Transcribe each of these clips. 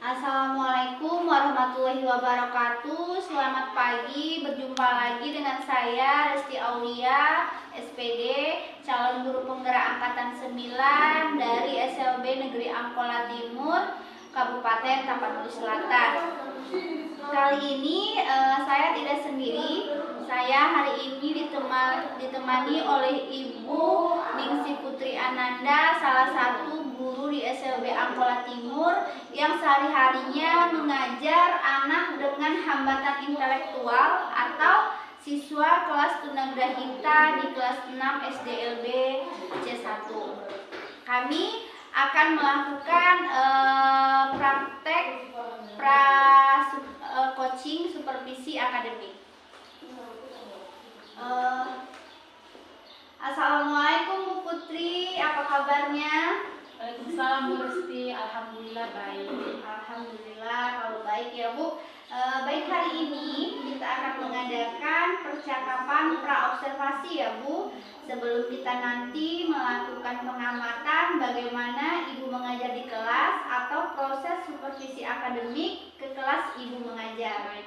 Assalamualaikum warahmatullahi wabarakatuh. Selamat pagi, berjumpa lagi dengan saya Resti Aulia, SPD, calon guru penggerak angkatan 9 dari SLB Negeri Angkola Timur, Kabupaten Tapanuli Selatan. Kali ini saya tidak sendiri. Saya hari ini ditemani oleh Ibu Ningsi Putri Ananda, salah satu guru di SLB Angkola Timur yang sehari-harinya mengajar anak dengan hambatan intelektual atau siswa kelas tunagrahita di kelas 6 SDLB C1. Kami akan melakukan praktek coaching supervisi akademik. Assalamualaikum Bu Putri, apa kabarnya? Waalaikumsalam Bu Resti, alhamdulillah baik. Alhamdulillah kalau baik ya Bu. Baik, hari ini kita akan mengadakan percakapan praobservasi ya Bu. Sebelum kita nanti melakukan pengamatan bagaimana Ibu mengajar di kelas atau proses supervisi akademik ke kelas Ibu mengajar.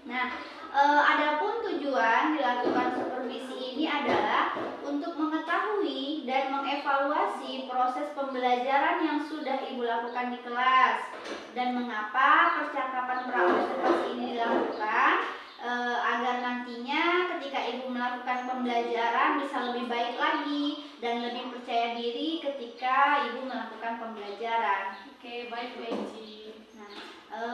Nah, adapun tujuan dilakukan supervisi ini adalah untuk mengetahui dan mengevaluasi proses pembelajaran yang sudah Ibu lakukan di kelas dan mengapa percakapan praobservasi ini dilakukan agar nantinya ketika Ibu melakukan pembelajaran bisa lebih baik lagi dan lebih percaya diri ketika Ibu melakukan pembelajaran. Oke, baik Bu Eci. Nah,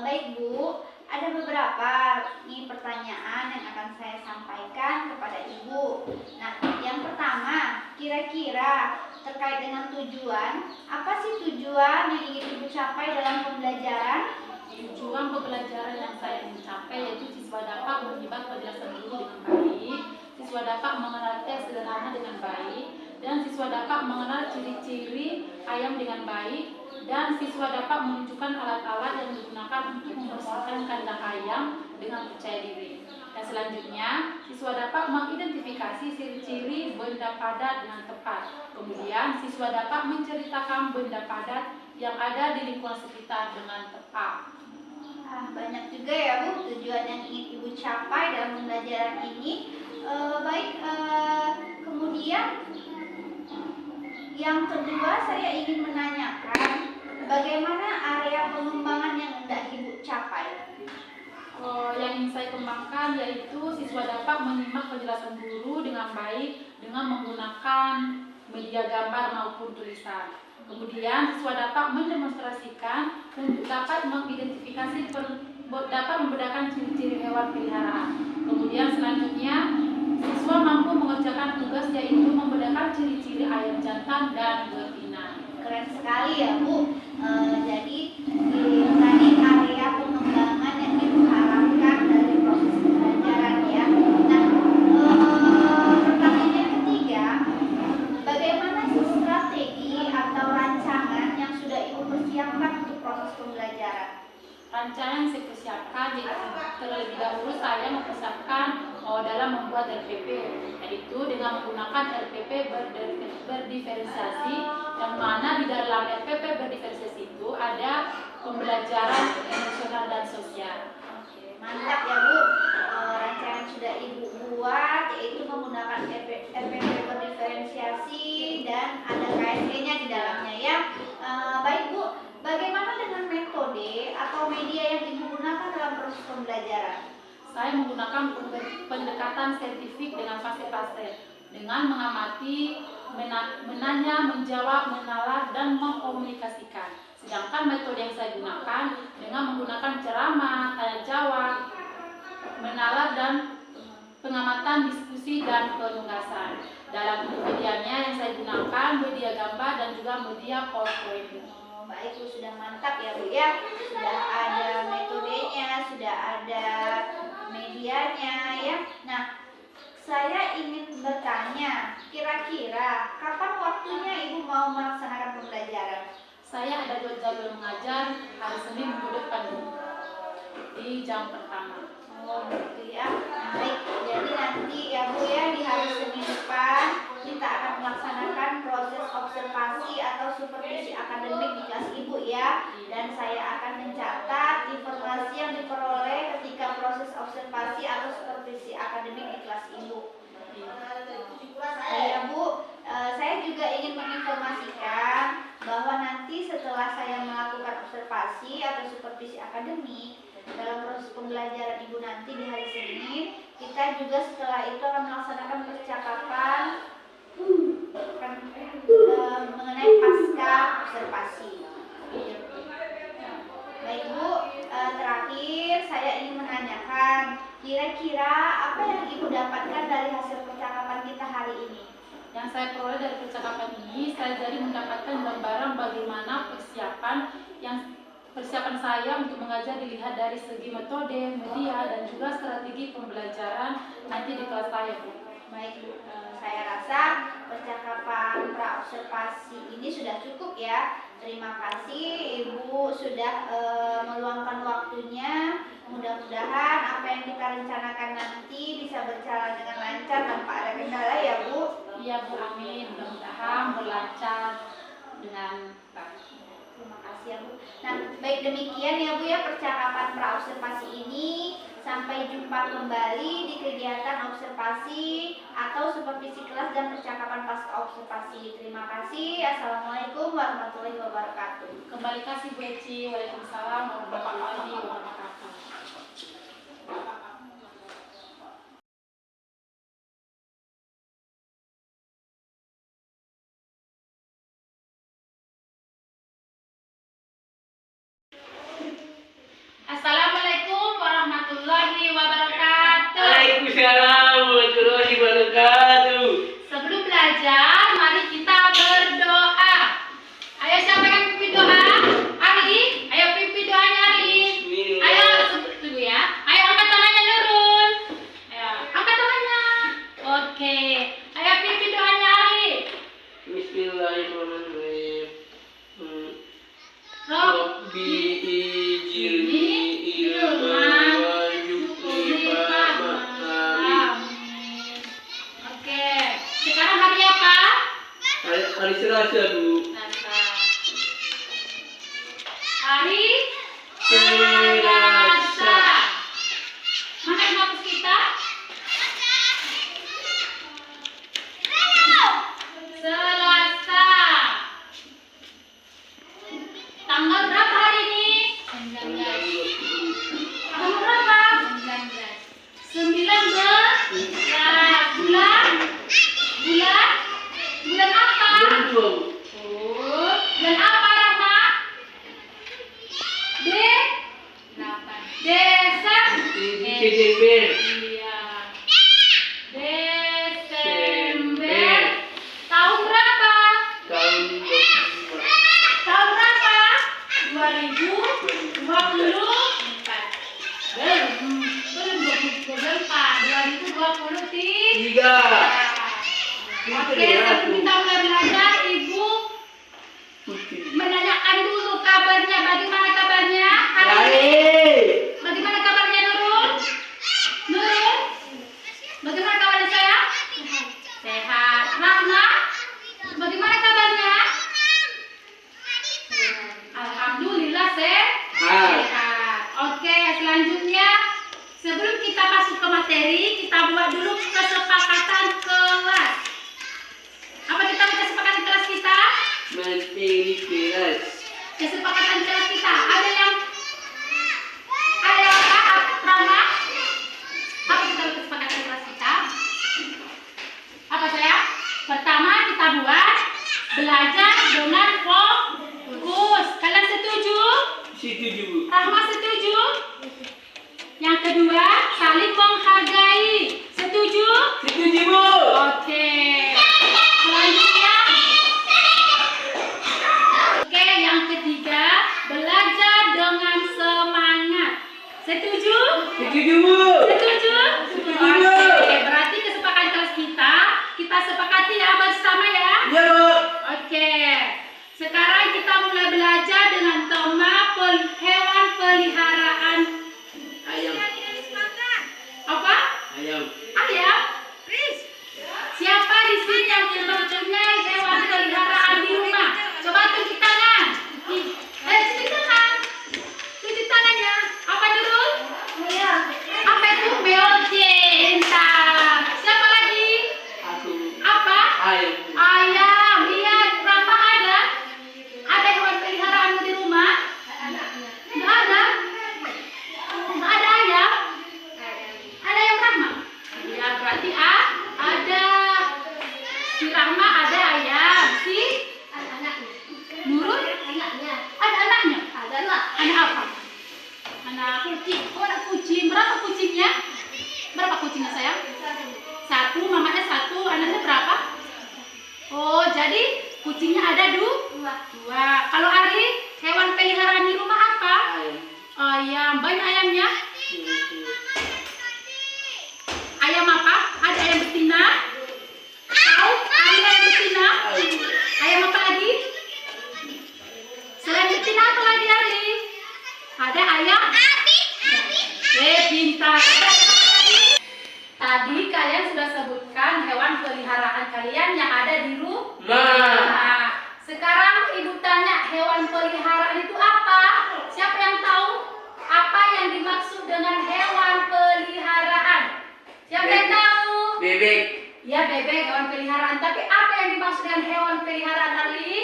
baik Bu. Ada beberapa pertanyaan yang akan saya sampaikan kepada Ibu. Nah, yang pertama, kira-kira terkait dengan tujuan, apa sih tujuan yang ingin Ibu capai dalam pembelajaran? Tujuan pembelajaran yang saya ingin capai yaitu siswa dapat menyimak penjelasan guru dengan baik, siswa dapat mengenal teks sederhana dengan baik, dan siswa dapat mengenal ciri-ciri ayam dengan baik, dan siswa dapat menunjukkan alat-alat yang digunakan untuk membersihkan kandang ayam dengan percaya diri. Dan selanjutnya, siswa dapat mengidentifikasi ciri-ciri benda padat dengan tepat. Kemudian, siswa dapat menceritakan benda padat yang ada di lingkungan sekitar dengan tepat. Banyak juga ya Bu tujuan yang ingin Ibu capai dalam pembelajaran ini. Kemudian yang kedua saya ingin menanyakan bagaimana area pengembangan yang hendak Ibu capai? Yang ingin saya kembangkan yaitu siswa dapat menyimak penjelasan guru dengan baik dengan menggunakan media gambar maupun tulisan. Kemudian siswa dapat mendemonstrasikan untuk dapat mengidentifikasi dapat membedakan ciri-ciri hewan peliharaan. Kemudian selanjutnya siswa mampu mengerjakan tugas yaitu membedakan ciri-ciri ayam jantan dan betina. Keren sekali ya Bu. Jadi tadi area pengembangan yang Ibu harapkan dari proses pembelajaran ya. Nah, pertanyaan yang ketiga, bagaimana sih strategi atau rancangan yang sudah Ibu persiapkan untuk proses pembelajaran? Rancangan yang saya persiapkan terlebih dahulu saya mempersiapkan dalam membuat RPP, yaitu dengan menggunakan RPP berdiferensiasi, yang mana di dalam RPP berdiferensiasi itu ada pembelajaran emosional dan sosial. Oke, mantap ya Bu. Rancangan sudah Ibu buat yaitu menggunakan RPP berdiferensiasi dan ada KSE-nya di dalamnya ya. Baik Bu, bagaimana dengan metode atau media yang Ibu gunakan dalam proses pembelajaran? Saya menggunakan pendekatan saintifik dengan fase-fase, dengan mengamati, menanya, menjawab, menalar, dan mengkomunikasikan. Sedangkan metode yang saya gunakan dengan menggunakan ceramah, tanya jawab, menalar, dan pengamatan, diskusi, dan penugasan. Dalam medianya yang saya gunakan media gambar dan juga media PowerPoint. Baik Bu, sudah mantap ya Bu ya. Sudah ada metodenya, sudah ada medianya ya. Nah, saya ingin bertanya, kira-kira kapan waktunya Ibu mau melaksanakan pembelajaran? Saya ada jadwal mengajar hari Senin minggu depan di jam pertama. Oh gitu ya. Baik, jadi nanti ya Bu ya di hari Senin depan di kita akan melaksanakan proses observasi atau supervisi akademik di kelas Ibu ya. Dan saya akan mencatat informasi yang diperoleh ketika proses observasi atau supervisi akademik di kelas Ibu. Ya Bu, saya juga ingin menginformasikan bahwa nanti setelah saya melakukan observasi atau supervisi akademik dalam proses pembelajaran Ibu nanti di hari Senin, kita juga setelah itu akan melaksanakan percakapan mengenai pasca observasi. Baik Bu, terakhir saya ingin menanyakan, kira-kira apa yang Ibu dapatkan dari hasil percakapan kita hari ini? Yang saya peroleh dari percakapan ini, saya jadi mendapatkan gambaran bagaimana persiapan saya untuk mengajar dilihat dari segi metode, media, dan juga strategi pembelajaran nanti di kelas saya, Bu. Baik Bu, saya rasa percakapan praobservasi ini sudah cukup ya. Terima kasih Ibu sudah meluangkan waktunya. Mudah-mudahan apa yang kita rencanakan nanti bisa berjalan dengan lancar tanpa ada kendala ya Bu. Iya Bu, amin. Mudah-mudahan berlancar dengan baik. Terima kasih ya Bu. Nah, baik demikian ya Bu ya percakapan praobservasi ini. Sampai jumpa kembali di kegiatan observasi atau supervisi kelas dan percakapan pasca observasi. Terima kasih. Assalamualaikum warahmatullahi wabarakatuh. Kembali kasih Bu Eci. Waalaikumsalam warahmatullahi wabarakatuh. Assalamualaikum warahmatullahi wabarakatuh. Waalaikumsalam warahmatullahi wabarakatuh. Sebelum belajar, mari kita berdoa. Ayo siapa yang pimpin doa? Ali, ayo pimpin doanya Ali. Ayo tunggu ya. Ayo angkat tangannya Nurul. Ayo angkat tangannya. Oke. Ayo pimpin doanya Ali. Bismillahirrahmanirrahim. Rabbi ijilni ilman warzuqni fahman. Oke. Sekarang hari apa? Hari Selasa, Bu. Hari Selasa. Mana kampus kita? Selasa. Tanggal berapa hari ini? 19. Tanggal berapa? 19. Bulan apa? Bulan apa, Rahma? Desember. Iya. Desember. Tahun berapa? Tahun 25. Tahun berapa? 2024. Belum 2023. 3. Oke, sebelum kita mulai belajar, Ibu menanyakan dulu kabarnya. Bagaimana kabarnya? Baik. Bagaimana kabarnya Nurul? Nurul? Bagaimana kabarnya saya? Sehat. Rahma? Bagaimana kabarnya? Alhamdulillah sehat. Oke, selanjutnya sebelum kita masuk ke materi, kita buat dulu kesepakatan kelas. Apa kita kesepakatan kelas kita? Materi kelas. Kesepakatan kelas kita. Ada yang apa? Rama? Apa kita kesepakatan kelas kita? Apa saya? Pertama kita buat belajar dengan fokus. Kalian setuju? Setuju, Bu. Rahma setuju? Yang kedua, saling menghargai. Setuju? Setuju, Bu. Oke. Selanjutnya. Oke, yang ketiga, belajar dengan semangat. Setuju? Setuju, Bu. Setuju? Setuju. Oke, berarti kesepakatan kelas kita sepakati ya bersama ya. Ya, Bu. Oke. Sekarang kita mulai belajar dengan tema hewan peliharaan. Ayam. Apa? Ayam. Ayam? Siapa di sini yang belum ayam apa? Ada ayam betina? Tahu? Ada ayam betina? Ayam apa lagi? Selain betina apa lagi Arli? Ada ayam? Pintar. Tadi kalian sudah sebutkan hewan peliharaan kalian yang ada di rumah. Nah, sekarang ibu tanya hewan peliharaan itu apa? Siapa yang tahu apa yang dimaksud dengan hewan peliharaan? Siapa yang tahu? Bebek. Ya, bebek hewan peliharaan. Tapi apa yang dimaksud dengan hewan peliharaan Arli?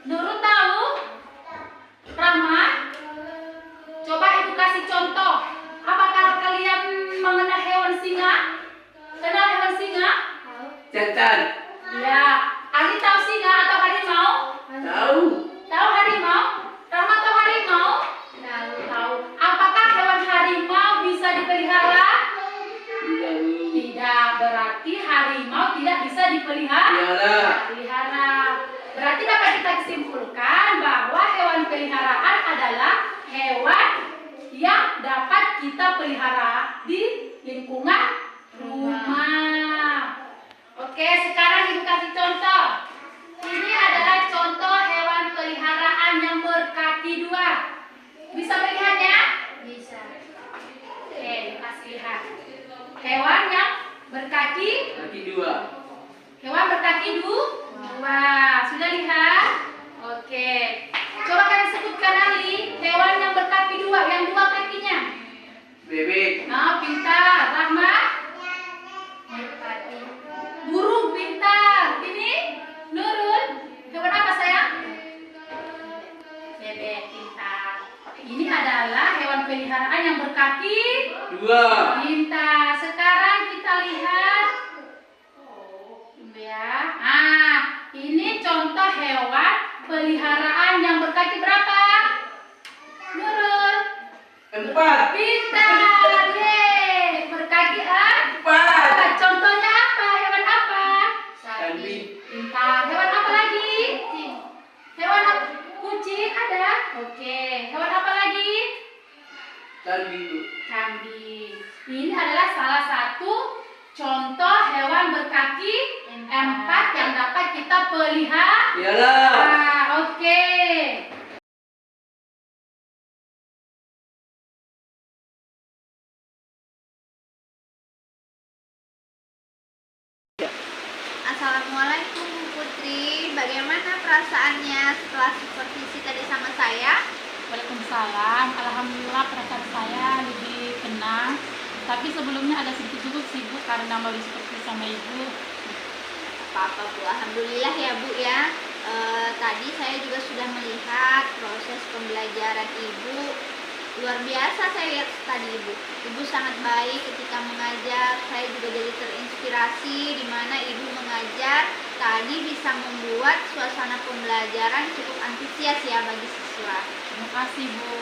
Nurul tahu? Rahma? Coba ibu kasih contoh. Apakah kalian mengenal hewan singa? Kenal hewan singa? Jantan. Ya. Ali tahu singa atau harimau? Tahu. Tahu harimau? Rahma tahu harimau? Tahu. Apakah hewan harimau bisa dipelihara? Tidak. Berarti harimau tidak bisa dipelihara. Berarti dapat kita simpulkan bahwa hewan peliharaan adalah hewan yang dapat kita pelihara di lingkungan rumah. Oke, sekarang ibu kasih contoh. Ini adalah contoh hewan peliharaan yang berkaki 2. Bisa melihatnya? Bisa. Oke, ibu kasih lihat. Hewan yang berkaki Kaki 2. Hewan berkaki 2. Sudah lihat? Oke. Coba kalian sebutkan Ali, hewan yang berkaki 2, yang 2 kakinya. Bebek. Nah, pintar. Rahma? Burung, pintar. Ini Nurul, hewan apa sayang? Bebek, pintar. Ini adalah hewan peliharaan yang berkaki 2. pintar. Sekarang kita lihat. Tunggu ya. Ini contoh hewan peliharaan yang berkaki berapa? Nurul? 4. Pintar. Yeay. Berkaki 4. Contohnya apa? Hewan apa? Kambing. Pintar. Hewan apa lagi? Hewan apa? Kucing ada? Oke. Hewan apa lagi? Kambing. Kambing. Ini adalah salah satu contoh hewan berkaki 4 yang dapat kita pelihara. Iyalah. Oke. Assalamualaikum Bu Putri. Bagaimana perasaannya setelah supervisi tadi sama saya? Waalaikumsalam. Alhamdulillah perasaan saya lebih tenang. Tapi sebelumnya ada sedikit dulu sibuk karena mau supervisi sama ibu. Apa-apa Bu, alhamdulillah ya Bu ya. Tadi saya juga sudah melihat proses pembelajaran Ibu. Luar biasa saya lihat tadi Ibu. Ibu sangat baik ketika mengajar. Saya juga jadi terinspirasi di mana Ibu mengajar tadi bisa membuat suasana pembelajaran cukup antusias ya bagi siswa. Terima kasih Bu.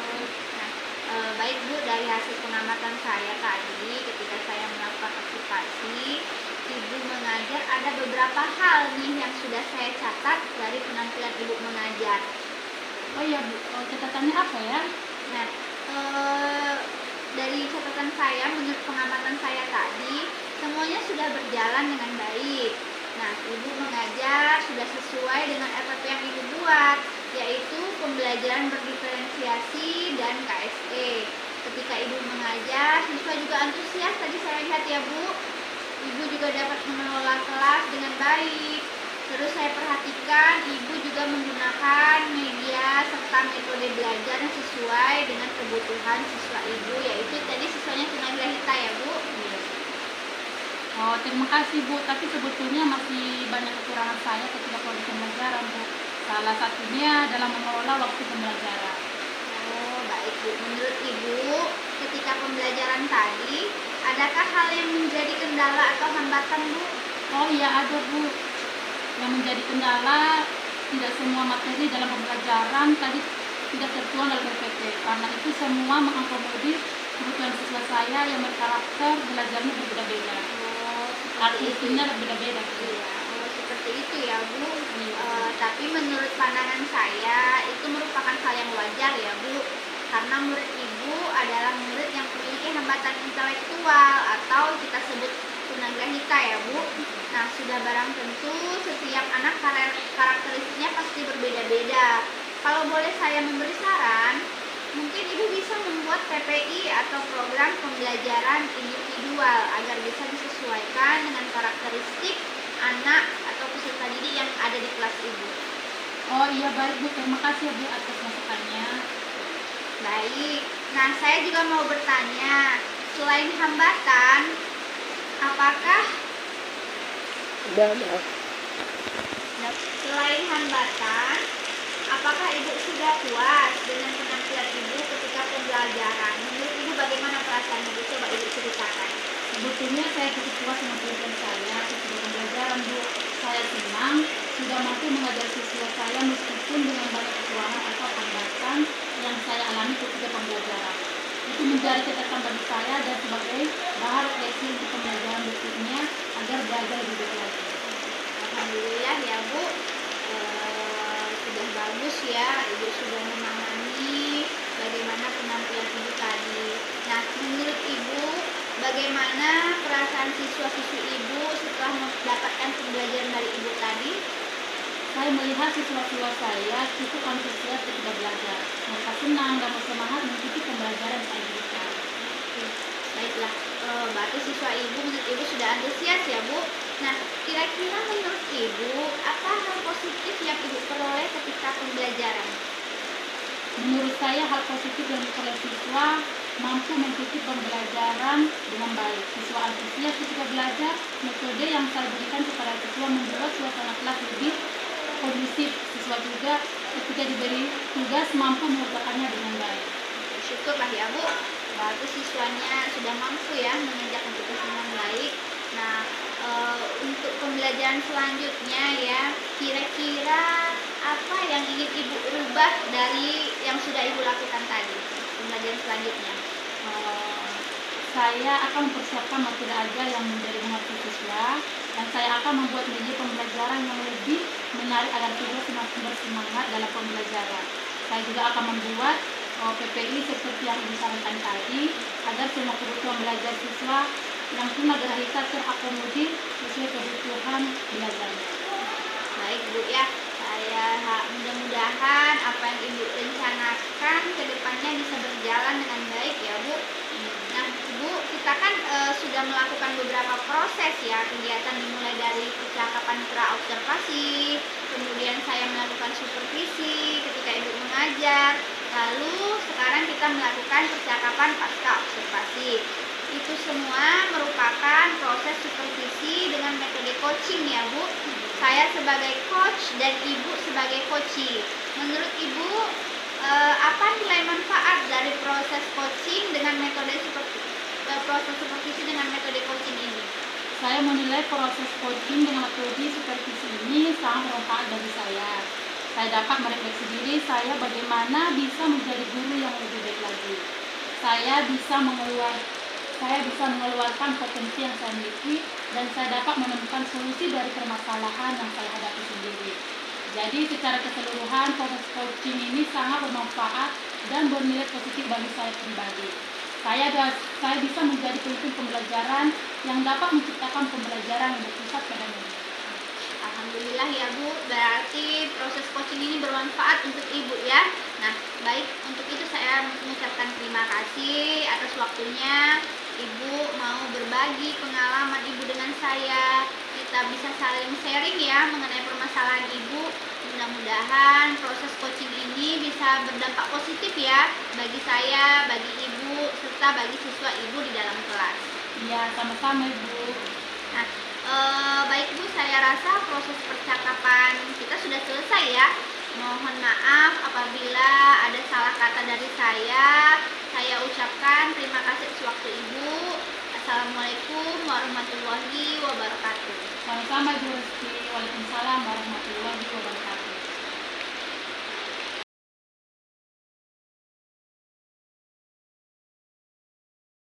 Baik Bu, dari hasil pengamatan saya tadi ketika saya melakukan observasi, Ibu mengajar ada beberapa hal nih yang sudah saya catat dari penampilan Ibu mengajar. Oh iya Bu, catatannya apa ya? Nah, dari catatan saya, menurut pengamatan saya tadi, semuanya sudah berjalan dengan baik. Nah, Ibu mengajar sudah sesuai dengan SOP yang Ibu buat, yaitu pembelajaran berdiferensiasi dan KSE. Ketika Ibu mengajar, siswa juga antusias tadi saya lihat ya Bu. Ibu juga dapat mengelola kelas dengan baik. Terus saya perhatikan Ibu juga menggunakan media serta metode belajar yang sesuai dengan kebutuhan siswa Ibu, yaitu tadi siswanya tunagrahita ya Bu. Oh, terima kasih Bu, tapi sebetulnya masih banyak kekurangan saya ketika proses pembelajaran Bu. Salah satunya dalam mengelola waktu pembelajaran. Oh, baik Bu. Menurut Ibu, ketika pembelajaran tadi, adakah hal yang menjadi kendala atau hambatan Bu? Oh iya ada Bu. Yang menjadi kendala, tidak semua materi dalam pembelajaran tadi tidak tertuang dalam PPT. Karena itu semua mengakomodir kebutuhan siswa saya yang berkarakter belajarnya berbeda-beda. Artinya berbeda-beda. Oh, seperti itu ya Bu. Tapi menurut pandangan saya itu merupakan hal yang wajar ya Bu, karena murid Ibu adalah murid yang memiliki hambatan intelektual atau kita sebut tunagrahita ya Bu. Nah, sudah barang tentu setiap anak karakteristiknya pasti berbeda-beda. Kalau boleh saya memberi saran, mungkin Ibu bisa membuat PPI atau program pembelajaran individual agar bisa disesuaikan dengan karakteristik anak atau peserta didik yang ada di kelas Ibu. Oh iya, baik Bu, terima kasih ya Bu atas masukannya. Baik, nah saya juga mau bertanya, selain hambatan, apakah selain hambatan, apakah Ibu sudah puas dengan penampilan Ibu ketika pembelajaran? Menurut Ibu bagaimana perasaan Ibu? Coba Ibu ceritakan. Sebetulnya saya cukup puas dengan penampilan saya ketika pembelajaran Bu. Saya senang sudah mampu mengajar siswa saya meskipun dengan banyak kekurangan atau hambatan yang saya alami ketika pembelajaran. Itu menjadi catatan bagi saya dan sebagai bahan refleksi untuk pembelajaran berikutnya agar belajar lebih baik lagi. Alhamdulillah ya Bu, sudah bagus ya, Ibu sudah memahami bagaimana penampilan Ibu tadi. Nah, menurut Ibu, bagaimana perasaan siswa-siswi Ibu setelah mendapatkan pembelajaran dari Ibu tadi? Saya melihat siswa-siswa saya cukup antusias ketika belajar. Mereka senang dan bersemangat mengikuti pembelajaran yang saya berikan. Baiklah, berarti siswa Ibu menurut Ibu sudah antusias ya Bu. Nah, kira-kira menurut Ibu, apa hal positif yang Ibu peroleh ketika pembelajaran? Menurut saya hal positif yang diperoleh siswa mampu mengikuti pembelajaran dengan baik. Siswa antusias ketika belajar, metode yang saya berikan kepada siswa membuat suasana kelas lebih kondusif. Siswa juga ketika diberi tugas mampu mengerjakannya dengan baik. Syukurlah ya Bu, berarti siswanya sudah mampu ya mengerjakan tugas dengan baik. Nah, untuk pembelajaran selanjutnya ya, kira-kira apa yang ingin Ibu rubah dari yang sudah Ibu lakukan tadi? Pembelajaran selanjutnya. Saya akan mempersiapkan materi ajar yang menjadi mengerti siswa, dan saya akan membuat media pembelajaran yang lebih menarik agar siswa semakin bersemangat dalam pembelajaran. Saya juga akan membuat PPI seperti yang disampaikan tadi agar semua kebutuhan belajar siswa yang tunagrahita terakomodir sesuai kebutuhan belajarnya. Baik Bu ya, saya mudah-mudahan apa yang Ibu rencanakan ke depannya bisa berjalan dengan baik ya Bu. Nah Bu, kita kan sudah melakukan beberapa proses ya, kegiatan dimulai dari percakapan pra-observasi, kemudian saya melakukan supervisi ketika Ibu mengajar, lalu sekarang kita melakukan percakapan pasca observasi. Itu semua merupakan proses supervisi dengan metode coaching ya Bu. Saya sebagai coach dan Ibu sebagai coachee. Menurut Ibu, apa nilai manfaat dari proses coaching dengan metode proses supervisi dengan metode coaching ini? Saya menilai proses coaching dengan metode supervisi ini sangat bermanfaat bagi saya. Saya dapat merefleksi diri saya bagaimana bisa menjadi guru yang lebih baik lagi. Saya bisa mengeluarkan potensi yang saya miliki dan saya dapat menemukan solusi dari permasalahan yang saya hadapi sendiri. Jadi secara keseluruhan proses coaching ini sangat bermanfaat dan bernilai positif bagi saya pribadi. Saya bisa menjadi pemimpin pembelajaran yang dapat menciptakan pembelajaran yang berpusat pada diri. Alhamdulillah ya Bu, berarti proses coaching ini bermanfaat untuk Ibu ya. Nah, baik, untuk itu saya mengucapkan terima kasih atas waktunya. Ibu mau berbagi pengalaman Ibu dengan saya. Kita bisa saling sharing ya mengenai permasalahan Ibu. Mudah-mudahan proses coaching ini bisa berdampak positif ya bagi saya, bagi Ibu, serta bagi siswa Ibu di dalam kelas. Ya, sama-sama Ibu. Nah, baik Bu, saya rasa proses percakapan kita sudah selesai ya. Mohon maaf apabila ada salah kata dari saya. Saya ucapkan terima kasih atas waktu Ibu. Assalamualaikum warahmatullahi wabarakatuh. Sama-sama Ibu Rizky. Waalaikumsalam warahmatullahi wabarakatuh.